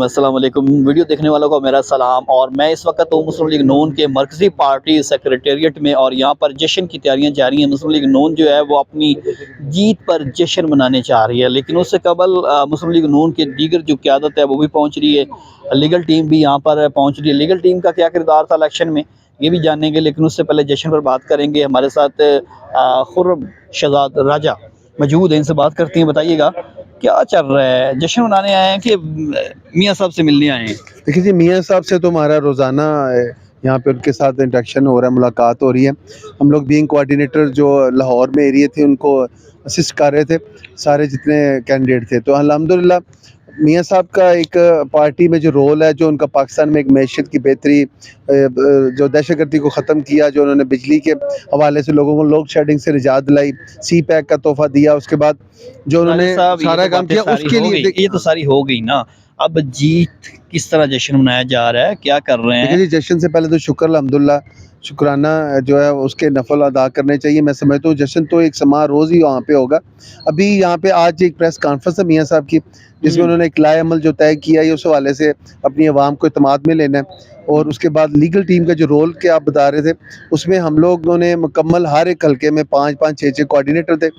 रहीम, अस्सलाम वालेकुम। वीडियो देखने वालों को मेरा सलाम। और मैं इस वक्त हूँ मुस्लिम लीग नून के मरकज़ी पार्टी सेक्रेटेरिएट में और यहाँ पर जश्न की तैयारियाँ जारी हैं। मुस्लिम लीग नून जो है वो अपनी जीत पर जश्न मनाने चाह रही है, लेकिन उससे कबल मुस्लिम लीग नून की दीगर जो क़यादत है वो भी पहुँच रही है। लीगल टीम भी यहाँ पर पहुँच रही है। लीगल टीम का क्या किरदार था इलेक्शन में ये भी जानेंगे, लेकिन उससे पहले जश्न पर बात करेंगे। हमारे साथ खुर्रम शहजाद राजा मौजूद है, इनसे बात करती हैं। बताइएगा क्या चल रहा है? जश्न मनाने आए हैं कि मियाँ साहब से मिलने आए हैं? देखिए जी, मियाँ साहब से तो हमारा रोज़ाना यहाँ पे उनके साथ इंटरेक्शन हो रहा है, मुलाकात हो रही है। हम लोग बीइंग कोऑर्डिनेटर जो लाहौर में एरिया थे उनको असिस्ट कर रहे थे, सारे जितने कैंडिडेट थे। तो अल्हम्दुलिल्लाह मियाँ साहब का एक पार्टी में जो रोल है, जो उनका पाकिस्तान में एक मैशियत की बेहतरी, जो दहशतगर्दी को ख़त्म किया, जो उन्होंने बिजली के हवाले से लोगों को लोड शेडिंग से निजात दिलाई, सी पैक का तोहफ़ा दिया, उसके बाद जो उन्होंने सारा काम किया उसके लिए ये तो सारी हो गई ना। अब जीत किस तरह जश्न मनाया जा रहा है, क्या कर रहे देखिए हैं? जी, जश्न से पहले तो शुक्र अल्हम्दुलिल्लाह, शुक्राना जो है उसके नफ़ल अदा करने चाहिए। मैं समझता हूँ जश्न तो एक समारोह रोज़ ही वहाँ पे होगा। अभी यहाँ पे आज एक प्रेस कॉन्फ्रेंस है मियाँ साहब की, जिसमें उन्होंने एक लाए अमल जो तय किया है, उस हवाले से अपनी आवाम को इत्मीनान में लेना है। और उसके बाद लीगल टीम का जो रोल के आप बता रहे थे, उसमें हम लोगों ने मुकम्मल हर एक हल्के में 5-5, 6-6 कोऑर्डिनेटर थे,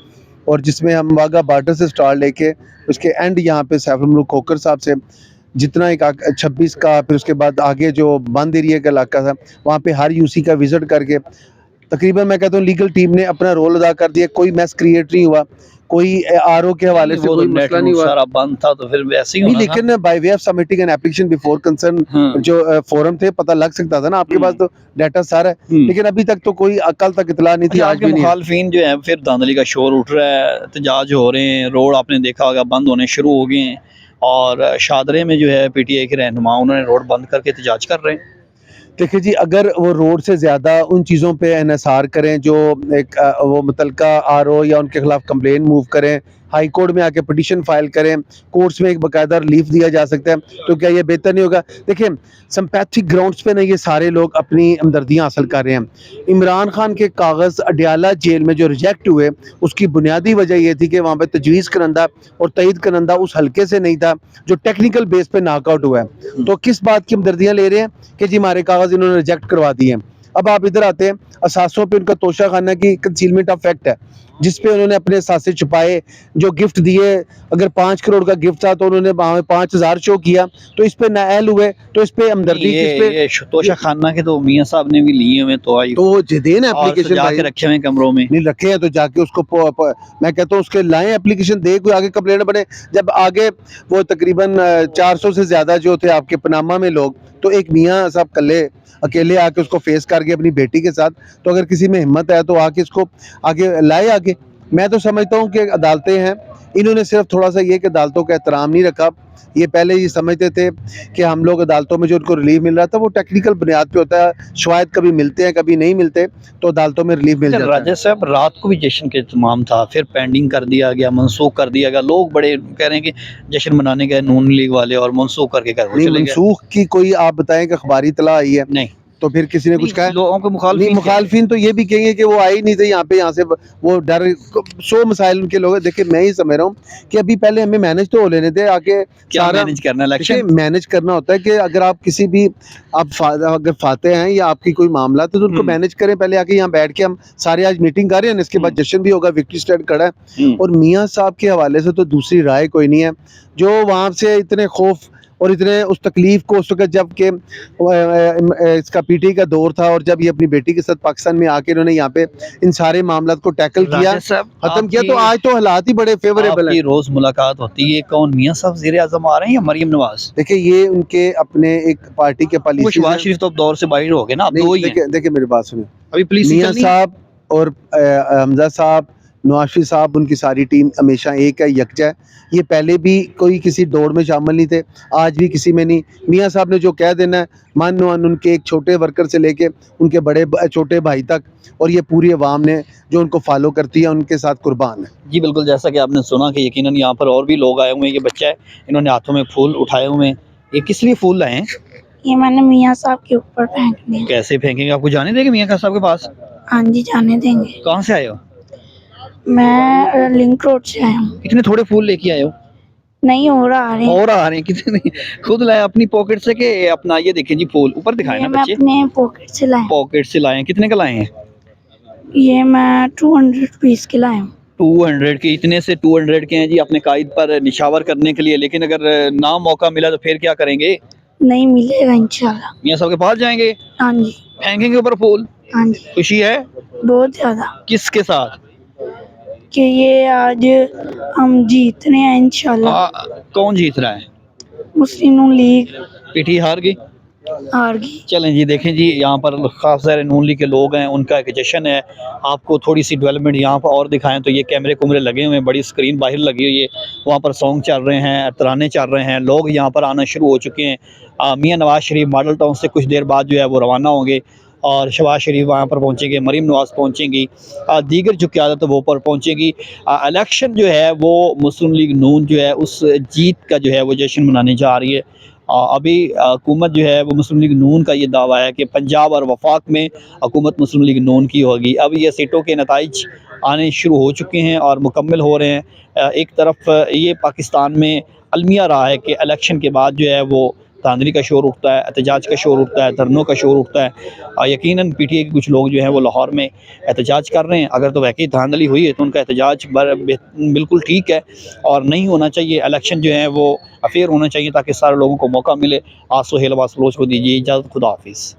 और जिसमें हम वाघा बॉर्डर से स्टार्ट लेके उसके एंड यहाँ पे सैफुल मुल्क खोखर साहब से जितना एक 26 का, फिर उसके बाद आगे जो बंद एरिया का इलाका था, वहाँ पे हर यूसी का विज़िट करके तकरीबन मैं कहता हूँ लीगल टीम ने अपना रोल अदा कर दिया। कोई मैस क्रिएट नहीं हुआ, कोई आरओ के हवाले से कोई मसला नहीं हुआ। सारा बंद था तो फिर वैसे ही नहीं, होना था। लेकिन by way of submitting an application before concern जो फोरम थे, पता लग सकता था ना, आपके पास तो डाटा सारा है। लेकिन अभी तक तो कोई कल तक इतला नहीं थी, आज भी नहीं है। मुखालफिन जो है फिर धांधली का शोर उठ रहा है, एहतजाज हो रहे हैं, रोड आपने देखा होगा बंद होने शुरू हो गए हैं। और शादरे में जो है पीटीआई के रहनुमा उन्होंने रोड बंद करके एहतजाज कर रहे हैं। देखिए जी, अगर वो रोड से ज़्यादा उन चीज़ों पे एनएसआर करें, जो एक वो मुतलका आरओ या उनके खिलाफ कंप्लेन मूव करें, हाई कोर्ट में आके पिटीशन फाइल करें, कोर्ट्स में एक बाकायदा रिलीफ दिया जा सकता है, तो क्या ये बेहतर नहीं होगा? देखिए, सिंपैथेटिक ग्राउंड्स पे ना ये सारे लोग अपनी हमदर्दियाँ हासिल कर रहे हैं। इमरान खान के कागज़ अडयाला जेल में जो रिजेक्ट हुए, उसकी बुनियादी वजह ये थी कि वहाँ पे तजवीज़ करंदा और तईद करंदा उस हल्के से नहीं था, जो टेक्निकल बेस पे नॉकआउट हुआ है। तो किस बात की हमदर्दियाँ ले रहे हैं कि जी हमारे कागज़ इन्होंने रिजेक्ट करवा दिए हैं। अब आप इधर आते हैं, असासों पे उनका तोशाखाना की कंसीलमेंट ऑफ फैक्ट है, जिस पे उन्होंने अपने असासे छुपाए, जो गिफ्ट दिए, अगर 5 करोड़ का गिफ्ट था तो उन्होंने वहाँ 5000 शो किया, तो इस पे नाअहल हुए, तो इस पे हमदर्दी किस पे? ये तोशाखाना के तो मियाँ साहब ने भी लिए हुए तो आई तो देन एप्लीकेशन जाके रखे हुए कमरों में। नहीं रखे हैं तो जाके उसको मैं कहता हूँ उसके लाएं एप्लीकेशन, दे कोई आगे कंप्लेंट बने। जब आगे वो तकरीबन 400 से ज़्यादा जो थे आपके पनामा में लोग, तो एक मियाँ साहब कल्ले अकेले आके उसको फेस करके अपनी बेटी के साथ, तो अगर किसी में हिम्मत है तो आके इसको आगे लाए आगे। मैं तो समझता हूँ कि अदालतें हैं, इन्होंने सिर्फ थोड़ा सा ये कि अदालतों का एहतराम नहीं रखा। ये पहले ये समझते थे कि हम लोग अदालतों में जो उनको रिलीफ मिल रहा था वो टेक्निकल बुनियाद पे होता है, शायद कभी मिलते हैं कभी नहीं मिलते, तो अदालतों में रिलीफ मिल जाता है। राजा साहब, रात को भी जश्न के इत्माम था, फिर पेंडिंग कर दिया गया, मनसूख कर दिया गया। लोग बड़े कह रहे हैं कि जश्न मनाने गए नून लीग वाले और मनसूख करके घर नहीं, चले गए। मनसूख की कोई आप बताएं कि अखबारी इतला आई है? नहीं, तो फिर किसी ने कुछ कहा? लोगों को नहीं, मुखालफिन तो ये भी कहेंगे कि वो आए ही नहीं थे यहाँ से वो डर, सौ मसाइल उनके लोग। देखिए, मैं ही समझ रहा हूँ कि अभी पहले हमें मैनेज तो हो लेने थे आके, क्या सारा मैनेज करना इलेक्शन। मैनेज करना होता है कि अगर आप किसी भी अगर फाते हैं या आपकी कोई मामला तो उनको मैनेज करें। पहले आके यहाँ बैठ के हम सारे आज मीटिंग कर रहे हैं, इसके बाद जश्न भी होगा, विक्ट्री स्टैंड खड़ा है। और मियाँ साहब के हवाले से तो दूसरी राय कोई नहीं है। जो वहाँ से इतने खौफ और इतने उस तकलीफ को उस वक्त जब के इसका पीटी का दौर था, और जब ये अपनी बेटी के साथ पाकिस्तान में आके इन्होंने यहाँ पे इन सारे मामला को टैकल किया, खत्म किया, तो आज तो हालात ही बड़े फेवरेबल है। रोज मुलाकात होती है, कौन मियाँ साहब वज़ीर आज़म आ रहे हैं या मरियम नवाज? देखिए, ये उनके अपने एक पार्टी के पॉलिसी, शहबाज शरीफ तो अब दौर से बाहर हो गए ना, अब दो ही हैं। देखिए मेरी बात सुनिए, अभी पुलिस मियाँ साहब और हमजा साहब, नवाज शरीफ साहब, उनकी सारी टीम हमेशा एक है, यकजा है। ये पहले भी कोई किसी दौड़ में शामिल नहीं थे, आज भी किसी में नहीं। मियाँ साहब ने जो कह देना है, मानो उनके एक छोटे वर्कर से लेके उनके बड़े छोटे भाई तक, और ये पूरी अवाम ने जो उनको फॉलो करती है, उनके साथ कुर्बान है। जी बिल्कुल, जैसा कि आपने सुना कि यकीनन यहाँ पर और भी लोग आए हुए हैं। ये बच्चा है, इन्होंने हाथों में फूल उठाए हुए हैं। ये किस लिए फूल लाए हैं? ये मैंने मियाँ साहब के ऊपर फेंकने। कैसे फेंकेंगे? आपको जाने देंगे मियाँ साहब के पास? हाँ जी, जाने देंगे। कहाँ से आए हो? मैं लिंक रोड से आया हूँ। इतने थोड़े फूल लेके आए हो? नहीं हो रहा आ रहे हैं। और आ रहे हैं कितने खुद लाए अपनी पॉकेट से के अपना ये देखें जी फूल ऊपर दिखाए ये ना मैं बच्चे अपने पॉकेट से लाया। पॉकेट से लाए हैं कितने का लाए हैं ये मैं 200 पीस के लाया हूँ। 200 के इतने से 200 के हैं जी अपने कायद पर निशावर करने के लिए लेकिन अगर ना मौका मिला तो फिर क्या करेंगे नहीं मिलेगा इंशाल्लाह। मियाँ साहब के पास जाएंगे हाँ जी। फेंकेंगे ऊपर फूल हाँ जी। खुशी है बहुत ज्यादा किसके साथ कि ये आज हम जीत रहे हैं इंशाल्लाह। कौन जीत रहा है मुस्लिम नून लीग पीटी हार गई हार गई। चलें जी देखें जी यहाँ पर खास सारे नून लीग के लोग हैं उनका एक जश्न है आपको थोड़ी सी डेवलपमेंट यहाँ पर और दिखाएं तो ये कैमरे कुमरे लगे हुए हैं बड़ी स्क्रीन बाहर लगी हुई है वहाँ पर सॉन्ग चल रहे हैं तराने चल रहे हैं लोग यहाँ पर आना शुरू हो चुके हैं मियाँ नवाज शरीफ मॉडल टाउन से कुछ देर बाद जो है वो रवाना होंगे और शहबाज शरीफ वहाँ पर पहुँचेंगे मरीम नवाज पहुँचेंगी दीगर जो क़यादत है वो पर पहुँचेगी इलेक्शन जो है वो मुस्लिम लीग नून जो है उस जीत का जो है वो जश्न मनाने जा रही है अभी हुकूमत जो है वो मुस्लिम लीग नून का ये दावा है कि पंजाब और वफाक में हुकूमत मुस्लिम लीग नून की होगी अब ये सीटों के नताइज आने शुरू हो चुके हैं और मुकम्मल हो रहे हैं एक तरफ ये पाकिस्तान में अलमिया रहा है कि इलेक्शन के बाद जो है वो धांधली का शोर उठता है एहतजाज का शोर उठता है धरनों का शोर उठता है यकीनन पीटीआई के कुछ लोग जो हैं वो लाहौर में एहतजाज कर रहे हैं अगर तो वाकई धांधली हुई है तो उनका एहतजाज बिल्कुल ठीक है और नहीं होना चाहिए इलेक्शन जो है वो अफेयर होना चाहिए ताकि सारे लोगों को मौका मिले। आज सुहेल अब्बास बलोच को दीजिए इजाज़त खुदा हाफिज़।